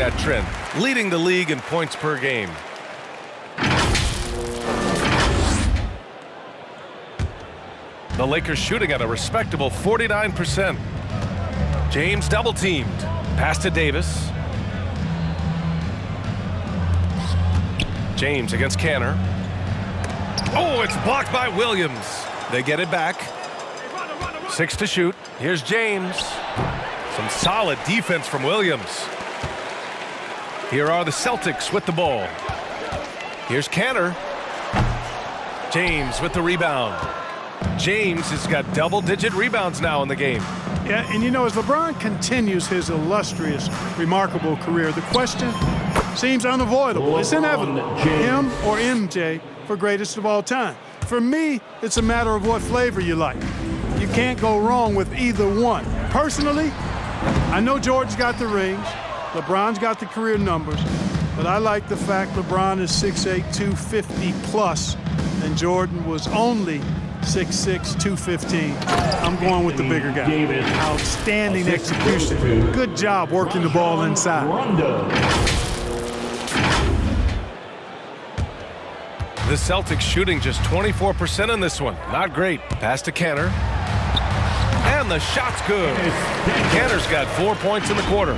that trend, leading the league in points per game. The Lakers shooting at a respectable 49%. James double-teamed. Pass to Davis. James against Kanter. Oh, it's blocked by Williams. They get it back. 6 to shoot. Here's James. Some solid defense from Williams. Here are the Celtics with the ball. Here's Kanter. James with the rebound. James has got double-digit rebounds now in the game. Yeah, and you know, as LeBron continues his illustrious, remarkable career, the question seems unavoidable. It's inevitable. Him or MJ for greatest of all time. For me, it's a matter of what flavor you like. You can't go wrong with either one. Personally, I know Jordan's got the rings, LeBron's got the career numbers, but I like the fact LeBron is 6'8", 250 plus, and Jordan was only 6'6", 215. I'm going with the bigger guy. Outstanding execution. Good job working the ball inside. The Celtics shooting just 24% in this one. Not great. Pass to Kanter. And the shot's good. Kanter's got 4 points in the quarter.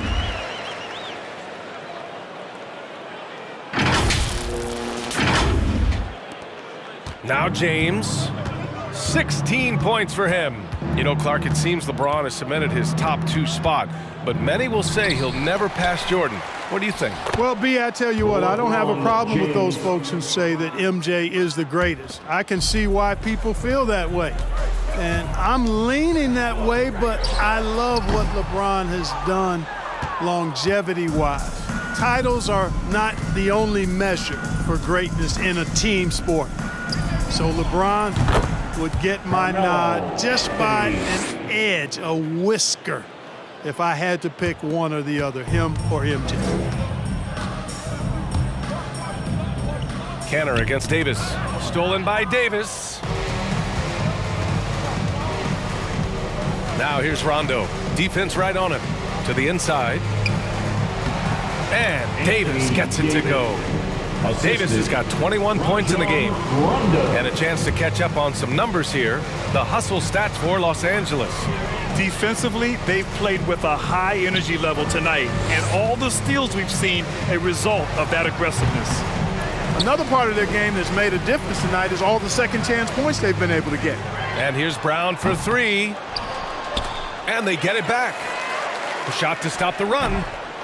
Now James. 16 points for him. You know, Clark, it seems LeBron has cemented his top 2 spot, but many will say he'll never pass Jordan. What do you think? Well, B, I tell you what, I don't have a problem with those folks who say that MJ is the greatest. I can see why people feel that way. And I'm leaning that way, but I love what LeBron has done longevity-wise. Titles are not the only measure for greatness in a team sport. So LeBron would get my nod just by an edge, a whisker, if I had to pick one or the other, him or MJ. Kanter against Davis. Stolen by Davis. Now here's Rondo. Defense right on him. To the inside. And Davis gets it to go. Davis has got 21 points in the game. And a chance to catch up on some numbers here. The hustle stats for Los Angeles. Defensively, they've played with a high energy level tonight. And all the steals we've seen a result of that aggressiveness. Another part of their game that's made a difference tonight is all the second chance points they've been able to get. And here's Brown for 3. And they get it back. A shot to stop the run.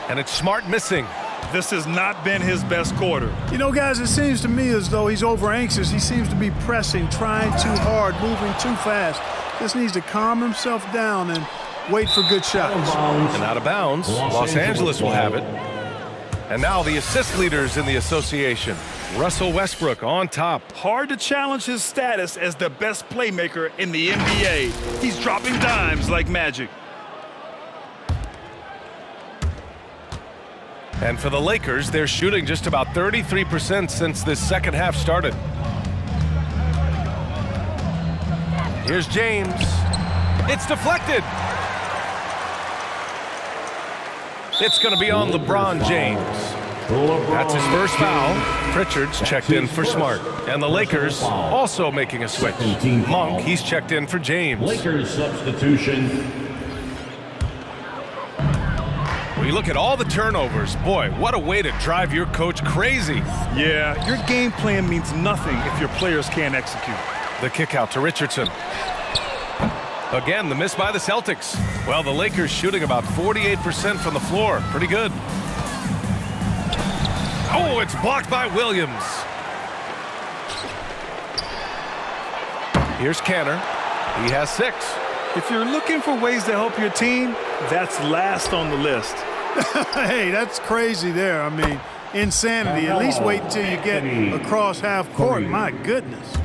And it's Smart missing. This has not been his best quarter. You know, guys, it seems to me as though he's over anxious. He seems to be pressing, trying too hard, moving too fast. Just needs to calm himself down and wait for good shots. And out of bounds, Los Angeles will have it. And now the assist leaders in the association. Russell Westbrook on top. Hard to challenge his status as the best playmaker in the NBA. He's dropping dimes like magic. And for the Lakers, they're shooting just about 33% since this second half started. Here's James. It's deflected. It's going to be on LeBron James. That's his first foul. Pritchard's checked in for Smart. And the Lakers also making a switch. Monk, he's checked in for James. Lakers substitution. We look at all the turnovers. Boy, what a way to drive your coach crazy. Yeah, your game plan means nothing if your players can't execute. The kick out to Richardson. Again, the miss by the Celtics. Well, the Lakers shooting about 48% from the floor. Pretty good. Oh, it's blocked by Williams. Here's Kanter. He has 6. If you're looking for ways to help your team, that's last on the list. Hey, that's crazy there. I mean, insanity. At least wait until you get across half court. My goodness.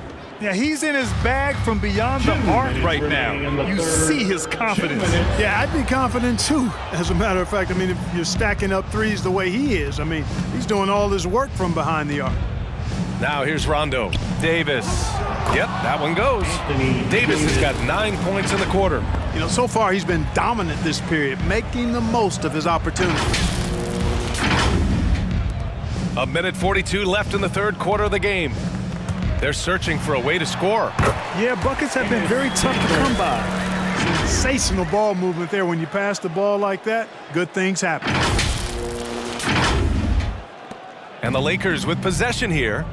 Yeah, he's in his bag from beyond the arc right now. You see his confidence. Yeah, I'd be confident too, as a matter of fact. I mean, if you're stacking up threes the way he is, I mean, he's doing all his work from behind the arc. Now here's Rondo. Davis. Yep, that one goes. Davis has got 9 points in the quarter. You know, so far he's been dominant this period, making the most of his opportunities. A minute 42 left in the third quarter of the game. They're searching for a way to score. Yeah, buckets have been very tough to come by. Sensational ball movement there. When you pass the ball like that, good things happen. And the Lakers with possession here.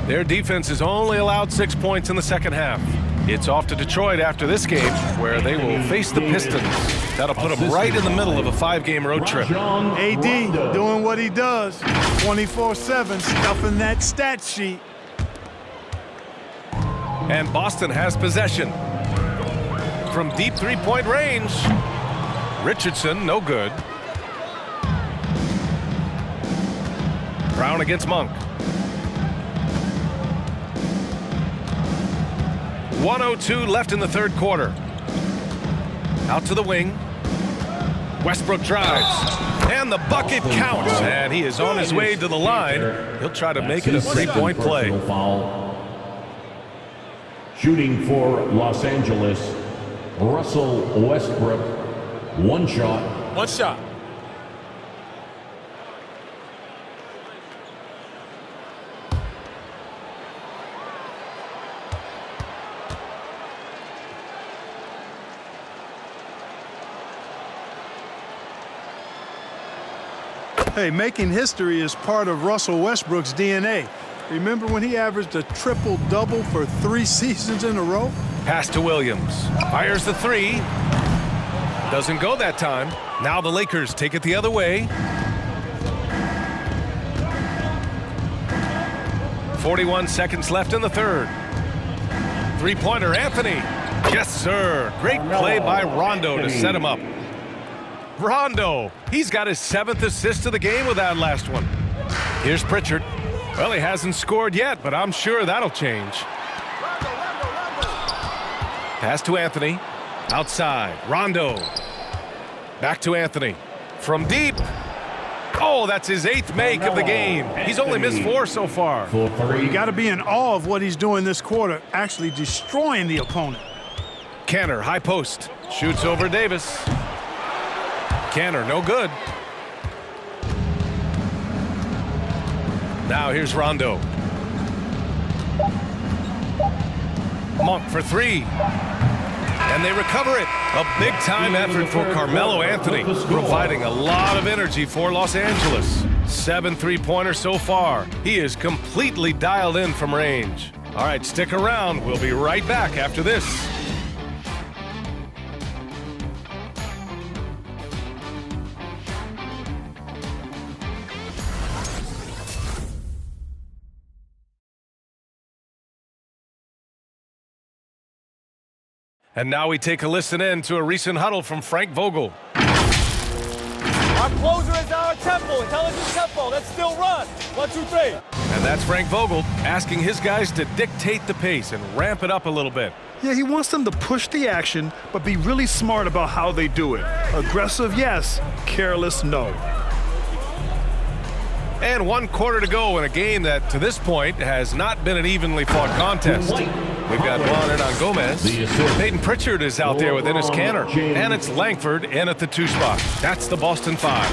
Their defense has only allowed 6 points in the second half. It's off to Detroit after this game, where they will face the Pistons. That'll put them right in the middle of a 5-game road trip. AD doing what he does, 24/7, stuffing that stat sheet. And Boston has possession. From deep three-point range, Richardson, no good. Brown against Monk. 1:02 left in the third quarter. Out to the wing. Westbrook drives. And the bucket counts. And he is on his way to the line. He'll try to make it a three-point play. Foul. Shooting for Los Angeles, Russell Westbrook. One shot. One shot. Hey, making history is part of Russell Westbrook's DNA. Remember when he averaged a triple-double for 3 seasons in a row? Pass to Williams. Fires the three. Doesn't go that time. Now the Lakers take it the other way. 41 seconds left in the third. Three-pointer, Anthony. Yes, sir. Great play by Rondo to set him up. Rondo, he's got his 7th assist of the game with that last one. Here's Pritchard. Well, he hasn't scored yet, but I'm sure that'll change. Pass to Anthony. Outside. Rondo. Back to Anthony. From deep. Oh, that's his 8th make of the game. He's only missed 4 so far. You got to be in awe of what he's doing this quarter, actually destroying the opponent. Kanter, high post. Shoots over Davis. Kanter, no good. Now here's Rondo. Monk for 3. And they recover it. A big-time effort for Carmelo Anthony, providing a lot of energy for Los Angeles. 7 3-pointers so far. He is completely dialed in from range. All right, stick around. We'll be right back after this. And now we take a listen in to a recent huddle from Frank Vogel. Our closer is our tempo. Intelligent tempo. Let's still run. 1, 2, 3. And that's Frank Vogel asking his guys to dictate the pace and ramp it up a little bit. Yeah, he wants them to push the action, but be really smart about how they do it. Aggressive, yes. Careless, no. And 1 quarter to go in a game that, to this point, has not been an evenly fought contest. We've got Juan Hernan Gomez. Peyton Pritchard is out there with Enes Kanter. And it's Langford in at the 2 spot. That's the Boston 5.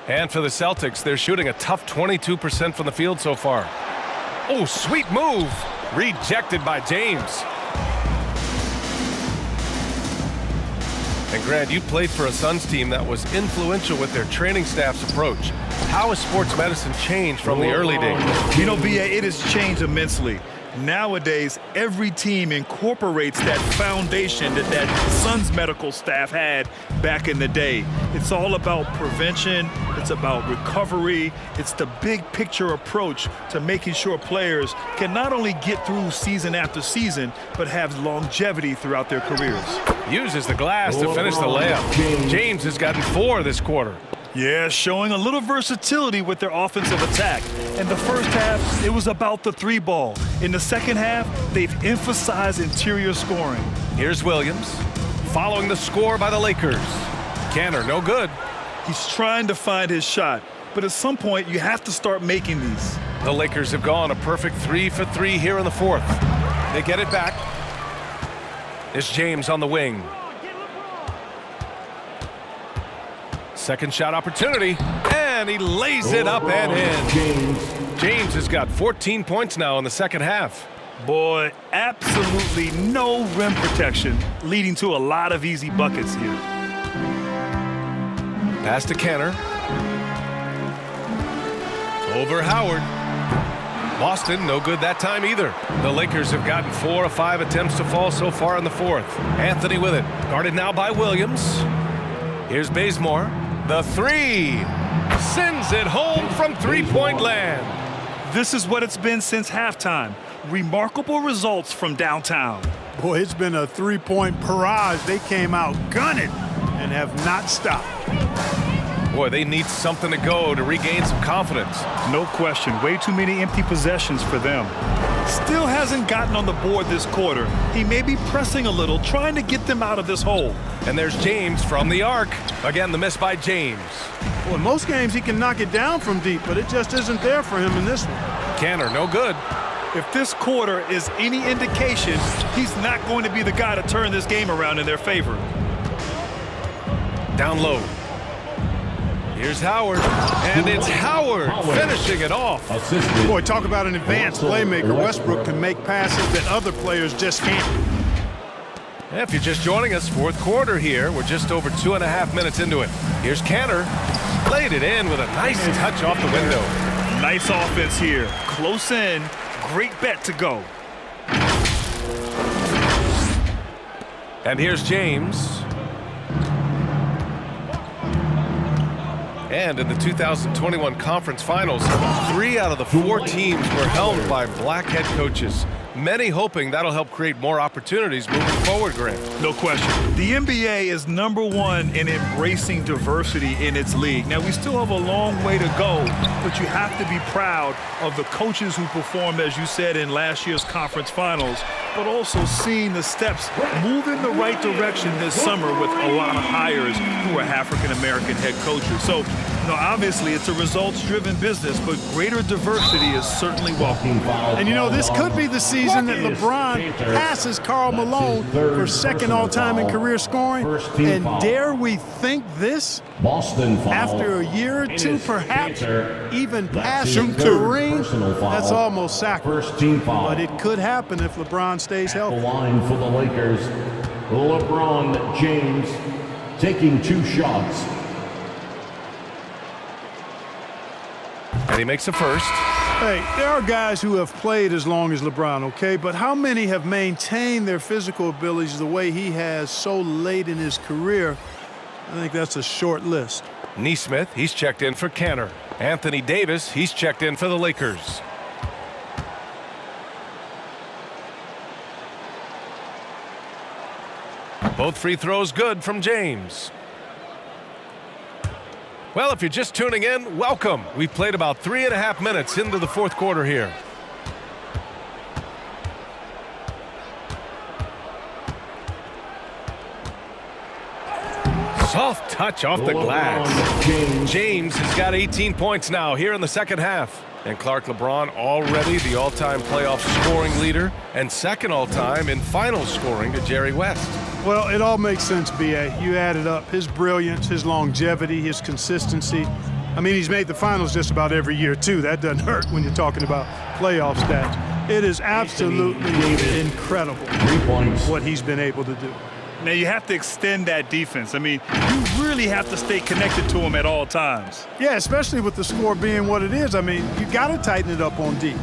And for the Celtics, they're shooting a tough 22% from the field so far. Oh, sweet move. Rejected by James. And Grant, you played for a Suns team that was influential with their training staff's approach. How has sports medicine changed from the early days? You know, B.A., it has changed immensely. Nowadays, every team incorporates that foundation that Suns medical staff had back in the day. It's all about prevention. It's about recovery. It's the big picture approach to making sure players can not only get through season after season, but have longevity throughout their careers. Uses the glass to finish the layup. James has gotten 4 this quarter. Yeah, showing a little versatility with their offensive attack. In the first half, it was about the 3 ball. In the second half, they've emphasized interior scoring. Here's Williams, following the score by the Lakers. Kanter, no good. He's trying to find his shot, but at some point, you have to start making these. The Lakers have gone a perfect 3 for 3 here in the 4th. They get it back. It's James on the wing. Second shot opportunity, and and he lays it up and in. James. James has got 14 points now in the second half. Boy, absolutely no rim protection, leading to a lot of easy buckets here. Pass to Kenner. Over Howard. Boston, no good that time either. The Lakers have gotten 4 of 5 attempts to fall so far in the fourth. Anthony with it. Guarded now by Williams. Here's Bazemore. The three. Sends it home from three-point land. This is what it's been since halftime. Remarkable results from downtown. Boy, it's been a three-point barrage. They came out gunning and have not stopped. Boy, they need something to go to regain some confidence. No question, way too many empty possessions for them. Still hasn't gotten on the board this quarter. He may be pressing a little, trying to get them out of this hole. And there's James from the arc. Again, the miss by James. Well, in most games he can knock it down from deep, but it just isn't there for him in this one. Kenner, no good. If this quarter is any indication, he's not going to be the guy to turn this game around in their favor. Down low. Here's Howard, and it's Howard finishing it off. Assisted. Boy, talk about an advanced playmaker. Westbrook can make passes that other players just can't. If you're just joining us, fourth quarter here. We're just over 2.5 minutes into it. Here's Kenner. Laid it in with a nice touch off the window. Nice offense here. Close in. Great bet to go. And here's James. And in the 2021 Conference Finals, 3 out of the 4 teams were helmed by black head coaches. Many hoping that'll help create more opportunities moving forward, Grant. No question. The NBA is #1 in embracing diversity in its league. Now, we still have a long way to go, but you have to be proud of the coaches who performed, as you said, in last year's conference finals, but also seeing the steps move in the right direction this summer with a lot of hires who are African-American head coaches. So, obviously it's a results-driven business, but greater diversity is certainly welcome. And this could be the season that LeBron passes Karl Malone for second all-time in career scoring. And dare we think this? Boston foul. After a year or two, perhaps even passing his Kareem, personal foul. that's almost sacrilege. First team foul. But it could happen if LeBron stays The healthy. line for the Lakers. LeBron James taking 2 shots. And he makes the first. Hey, there are guys who have played as long as LeBron, okay? But how many have maintained their physical abilities the way he has so late in his career? I think that's a short list. Nesmith, he's checked in for Kenner. Anthony Davis, he's checked in for the Lakers. Both free throws good from James. Well, if you're just tuning in, welcome. We've played about 3.5 minutes into the fourth quarter here. Soft touch off the glass. James has got 18 points now here in the second half. And Clark LeBron already the all-time playoff scoring leader and second all-time in finals scoring to Jerry West. Well, it all makes sense, B.A. You add it up. His brilliance, his longevity, his consistency. I mean, he's made the finals just about every year, too. That doesn't hurt when you're talking about playoff stats. It is absolutely incredible 3 points. what he's been able to do. Now, you have to extend that defense. I mean, you really have to stay connected to him at all times. Yeah, especially with the score being what it is. I mean, you got to tighten it up on D.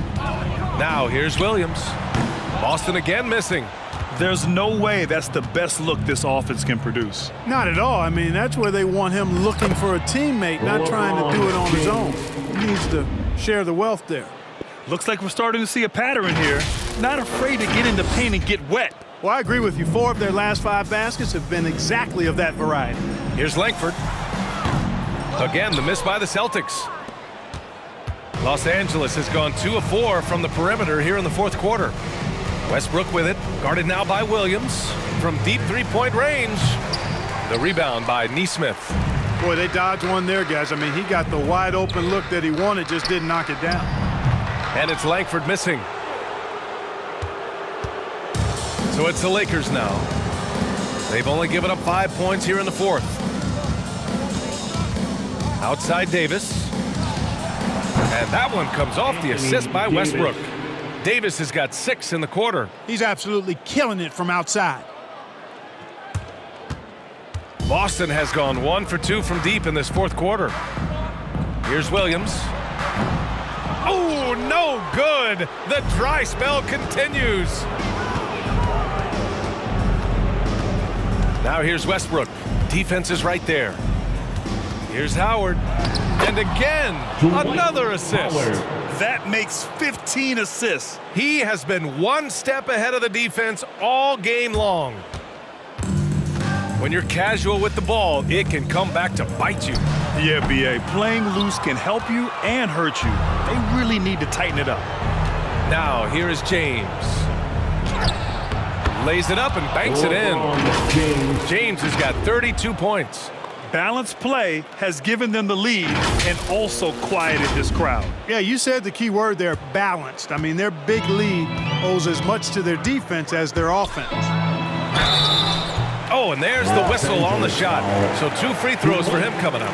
Now here's Williams. Boston again missing. There's no way that's the best look this offense can produce. Not at all. I mean, that's where they want him looking for a teammate, not trying to do it on his own. He needs to share the wealth there. Looks like we're starting to see a pattern here. Not afraid to get in the paint and get wet. Well, I agree with you. 4 of their last 5 baskets have been exactly of that variety. Here's Langford. Again, the miss by the Celtics. Los Angeles has gone 2 of 4 from the perimeter here in the fourth quarter. Westbrook with it, guarded now by Williams from deep three-point range. The rebound by Nesmith. Boy, they dodged one there, guys. I mean, he got the wide open look that he wanted, just didn't knock it down. And it's Langford missing. So it's the Lakers now. They've only given up 5 points here in the fourth. Outside Davis. And that one comes off the assist by Westbrook. Davis has got 6 in the quarter. He's absolutely killing it from outside. Boston has gone 1 for 2 from deep in this fourth quarter. Here's Williams. Oh, no good. The dry spell continues. Now here's Westbrook. Defense is right there. Here's Howard. And again, another assist. That makes 15 assists. He has been one step ahead of the defense all game long. When you're casual with the ball, it can come back to bite you. Yeah, B.A. Playing loose can help you and hurt you. They really need to tighten it up. Now, here is James. Lays it up and banks it in. James has got 32 points. Balanced play has given them the lead and also quieted this crowd. Yeah, you said the key word there, balanced. I mean, their big lead owes as much to their defense as their offense. Oh, and there's the whistle on the shot. So 2 free throws for him coming up.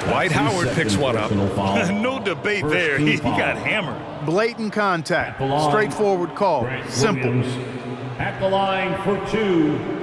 Dwight Howard picks one up. No debate there. He got hammered. Blatant contact. Straightforward call. Simple. At the line for 2.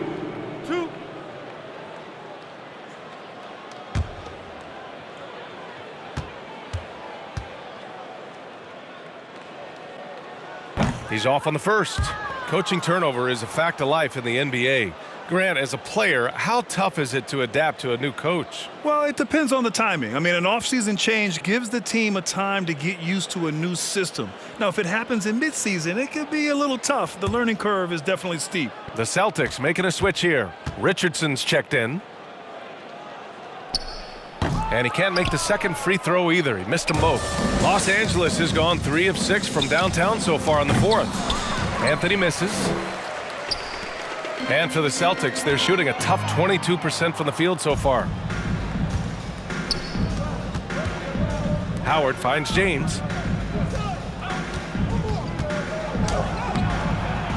He's off on the first. Coaching turnover is a fact of life in the NBA. Grant, as a player, how tough is it to adapt to a new coach? Well, it depends on the timing. I mean, an offseason change gives the team a time to get used to a new system. Now, if it happens in midseason, it could be a little tough. The learning curve is definitely steep. The Celtics making a switch here. Richardson's checked in. And he can't make the second free throw either. He missed them both. Los Angeles has gone 3 of 6 from downtown so far in the fourth. Anthony misses. And for the Celtics, they're shooting a tough 22% from the field so far. Howard finds James.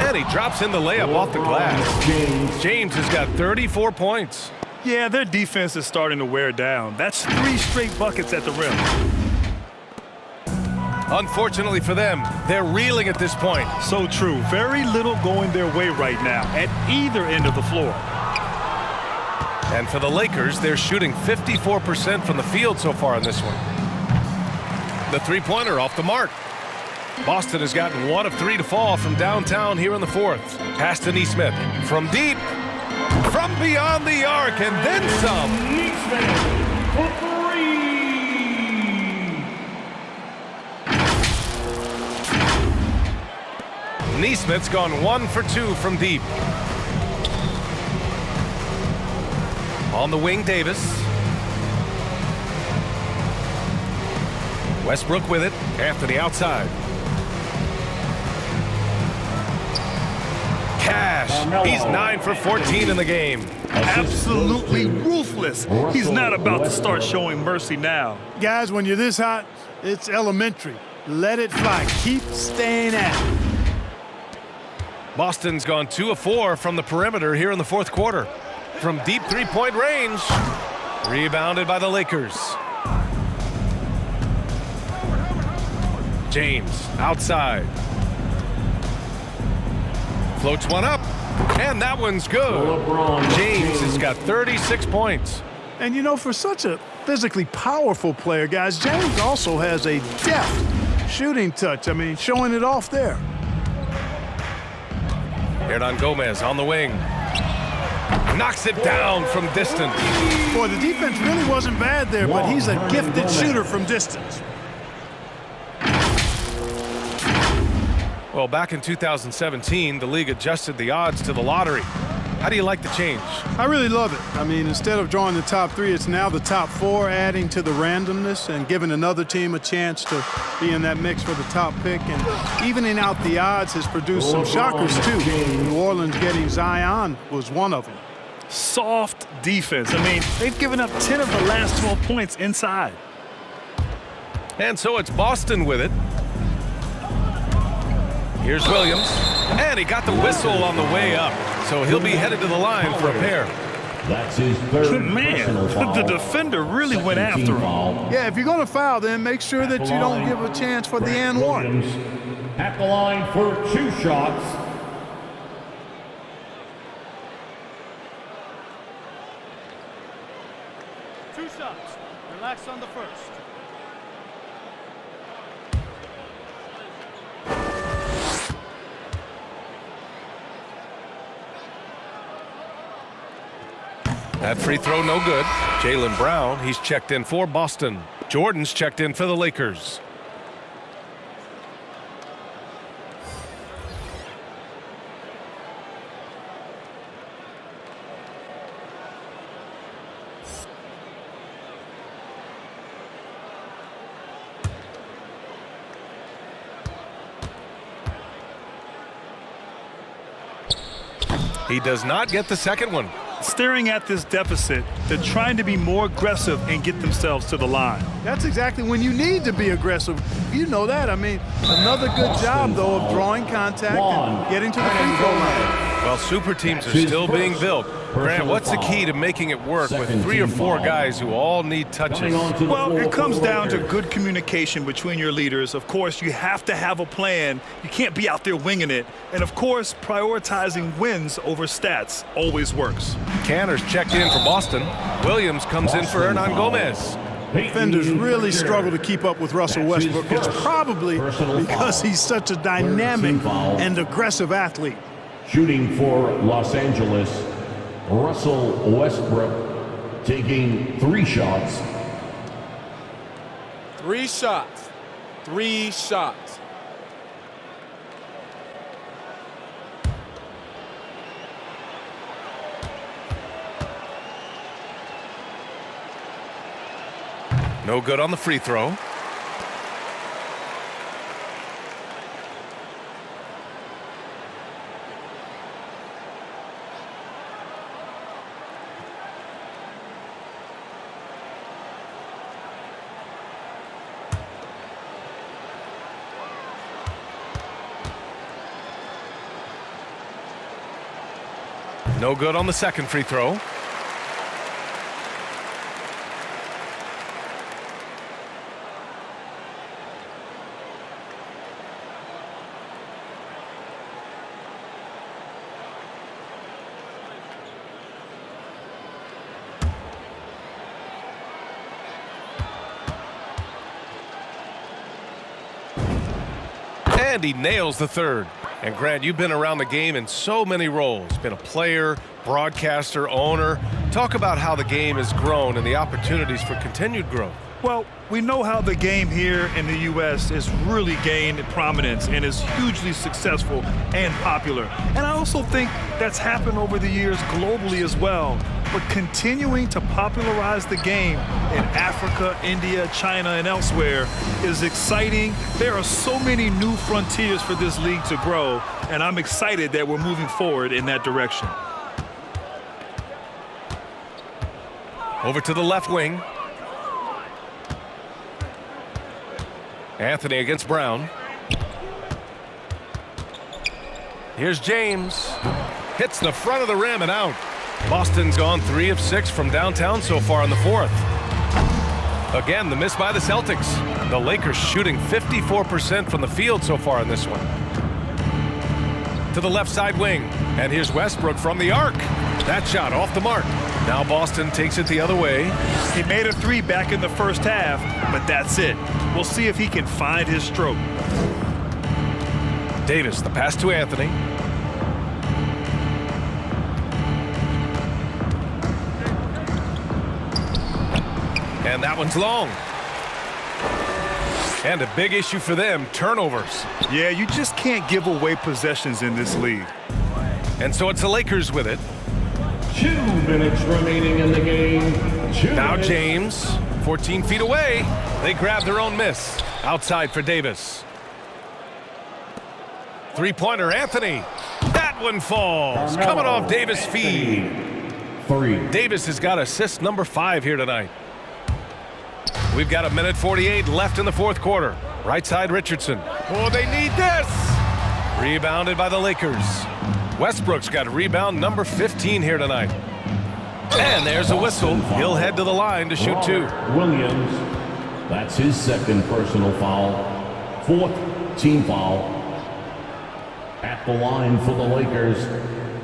And he drops in the layup off the glass. James has got 34 points. Yeah, their defense is starting to wear down. That's 3 straight buckets at the rim. Unfortunately for them, they're reeling at this point. So true. Very little going their way right now at either end of the floor. And for the Lakers, they're shooting 54% from the field so far in this one. The three-pointer off the mark. Boston has gotten 1 of 3 to fall from downtown here in the fourth. Pass to Nesmith. From deep. From beyond the arc, and then some. Nesmith for 3. Nesmith's gone 1 for 2 from deep. On the wing, Davis. Westbrook with it. Anthony outside. Cash. He's 9 for 14 in the game. Absolutely ruthless. He's not about to start showing mercy now. Guys, when you're this hot, it's elementary. Let it fly. Keep staying at it. Boston's gone 2 of 4 from the perimeter here in the fourth quarter. From deep three-point range. Rebounded by the Lakers. James outside. Floats one up. And that one's good. James has got 36 points. And you know, for such a physically powerful player, guys, James also has a deft shooting touch. I mean, showing it off there. Hernangomez on the wing. Knocks it down from distance. Boy, the defense really wasn't bad there, but he's a gifted shooter from distance. Well, back in 2017, the league adjusted the odds to the lottery. How do you like the change? I really love it. I mean, instead of drawing the top 3, it's now the top 4, adding to the randomness and giving another team a chance to be in that mix for the top pick. And evening out the odds has produced some shockers, too. New Orleans getting Zion was one of them. Soft defense. I mean, they've given up 10 of the last 12 points inside. And so it's Boston with it. Here's Williams. And he got the whistle on the way up. So he'll be headed to the line for a pair. That's his third Man, personal foul. the defender really went Second after team him. foul. Yeah, if you're going to foul, then make sure that you don't give a chance for the Grant and one. Williams at the line for 2 shots. Two shots. Relax on the first. That free throw no good. Jaylen Brown, he's checked in for Boston. Jordan's checked in for the Lakers. He does not get the second one. Staring at this deficit, they're trying to be more aggressive and get themselves to the line. That's exactly when you need to be aggressive. You know that. I mean, another good job, though, of drawing contact and getting to the free throw line. Well, super teams are still being built. Grant, what's the key to making it work with 3 or 4 guys who all need touches? Well, it comes down to good communication between your leaders. Of course, you have to have a plan. You can't be out there winging it. And, of course, prioritizing wins over stats always works. Canner's checked in for Boston. Williams comes in for Hernan Gomez. Defenders really struggle to keep up with Russell Westbrook. It's probably because he's such a dynamic and aggressive athlete. Shooting for Los Angeles, Russell Westbrook taking 3 shots. 3 shots. 3 shots. No good on the free throw. No good on the second free throw. And he nails the third. And Grant, you've been around the game in so many roles. Been a player, broadcaster, owner. Talk about how the game has grown and the opportunities for continued growth. Well, we know how the game here in the U.S. has really gained prominence and is hugely successful and popular. And I also think that's happened over the years globally as well. But continuing to popularize the game in Africa, India, China, and elsewhere is exciting. There are so many new frontiers for this league to grow, and I'm excited that we're moving forward in that direction. Over to the left wing. Anthony against Brown. Here's James. Hits the front of the rim and out. Boston's gone 3 of 6 from downtown so far in the fourth. Again, the miss by the Celtics. The Lakers shooting 54% from the field so far in this one. To the left side wing. And here's Westbrook from the arc. That shot off the mark. Now Boston takes it the other way. He made a 3 back in the first half, but that's it. We'll see if he can find his stroke. Davis, the pass to Anthony. And that one's long. And a big issue for them, turnovers. Yeah, you just can't give away possessions in this league. And so it's the Lakers with it. 2 minutes remaining in the game. Now James, 14 feet away. They grab their own miss. Outside for Davis. Three-pointer, Anthony. That one falls. Coming off Davis' feed. 3. Davis has got assist number 5 here tonight. We've got 1:48 left in the fourth quarter. Right side, Richardson. Oh, they need this. Rebounded by the Lakers. Westbrook's got rebound number 15 here tonight. And there's a whistle. He'll head to the line to shoot 2. Williams, that's his second personal foul. 4th team foul. At the line for the Lakers,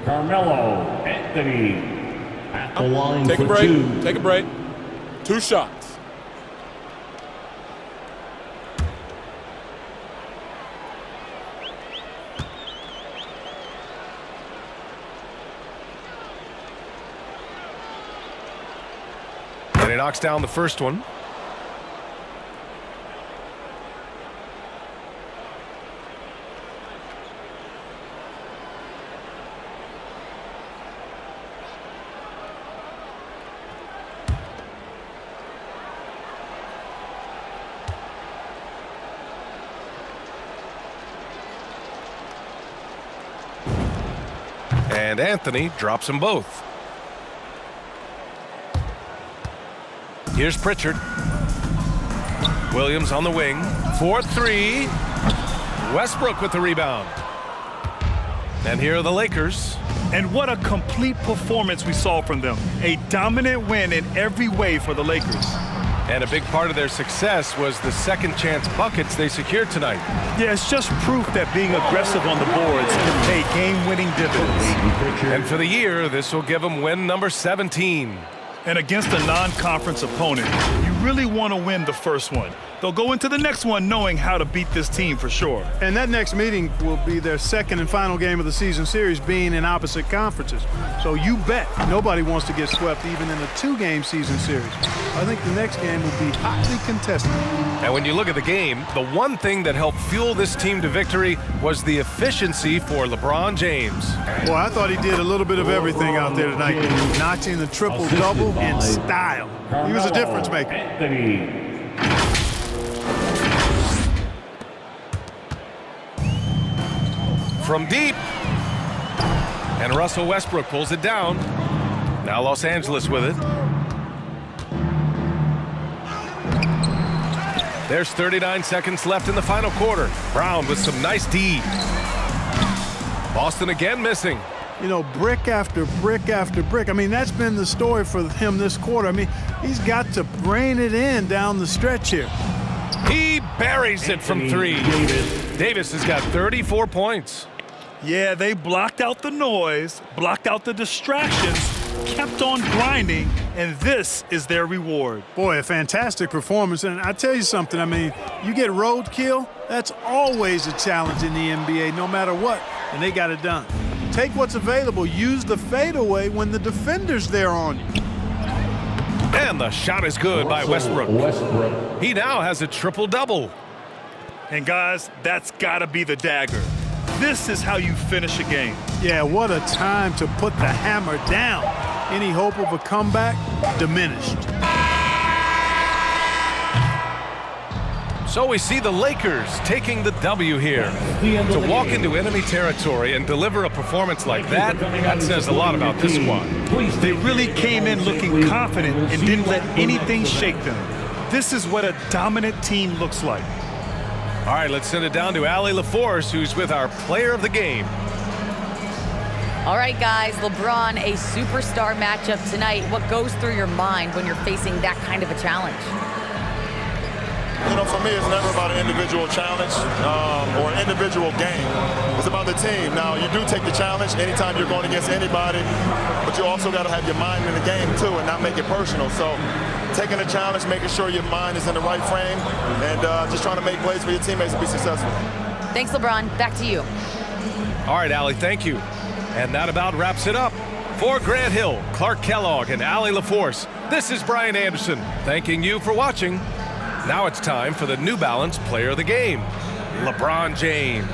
Carmelo Anthony. At the line Take for a break. 2. Take a break. 2 shots. And he knocks down the first one. And Anthony drops them both. Here's Pritchard. Williams on the wing. 4-3. Westbrook with the rebound. And here are the Lakers. And what a complete performance we saw from them. A dominant win in every way for the Lakers. And a big part of their success was the second chance buckets they secured tonight. Yeah, it's just proof that being aggressive on the boards can pay game-winning dividends. And for the year, this will give them win number 17. And against a non-conference opponent, you really want to win the first one. They'll go into the next one knowing how to beat this team for sure. And that next meeting will be their second and final game of the season series, being in opposite conferences. So you bet nobody wants to get swept even in a 2-game season series. I think the next game will be hotly contested. And when you look at the game, the one thing that helped fuel this team to victory was the efficiency for LeBron James. Boy, I thought he did a little bit of everything out there tonight, notching the triple-double in style. He was a difference maker. Anthony. From deep. And Russell Westbrook pulls it down. Now Los Angeles with it. There's 39 seconds left in the final quarter. Brown with some nice D. Boston again missing. You know, brick after brick after brick. I mean, that's been the story for him this quarter. I mean, he's got to rein it in down the stretch here. He buries it from 3. Davis has got 34 points. Yeah, they blocked out the noise, blocked out the distractions, kept on grinding, and this is their reward. Boy, a fantastic performance. And I tell you something, I mean, you get roadkill, that's always a challenge in the NBA, no matter what, and they got it done. Take what's available, use the fadeaway when the defender's there on you. And the shot is good by Westbrook. He now has a triple-double. And guys, that's gotta be the dagger. This is how you finish a game. Yeah, what a time to put the hammer down. Any hope of a comeback diminished. So we see the Lakers taking the W here. To walk into enemy territory and deliver a performance like that, that says a lot about this squad. They really came in looking confident and didn't let anything shake them. This is what a dominant team looks like. All right, let's send it down to Allie LaForce, who's with our player of the game. All right, guys, LeBron, a superstar matchup tonight. What goes through your mind when you're facing that kind of a challenge? You know, for me, it's never about an individual challenge or an individual game. It's about the team. Now, you do take the challenge anytime you're going against anybody, but you also got to have your mind in the game, too, and not make it personal. So taking a challenge, making sure your mind is in the right frame, and just trying to make plays for your teammates to be successful. Thanks, LeBron. Back to you. All right, Allie, thank you. And that about wraps it up. For Grant Hill, Clark Kellogg, and Allie LaForce, this is Brian Anderson, thanking you for watching. Now it's time for the New Balance Player of the Game, LeBron James.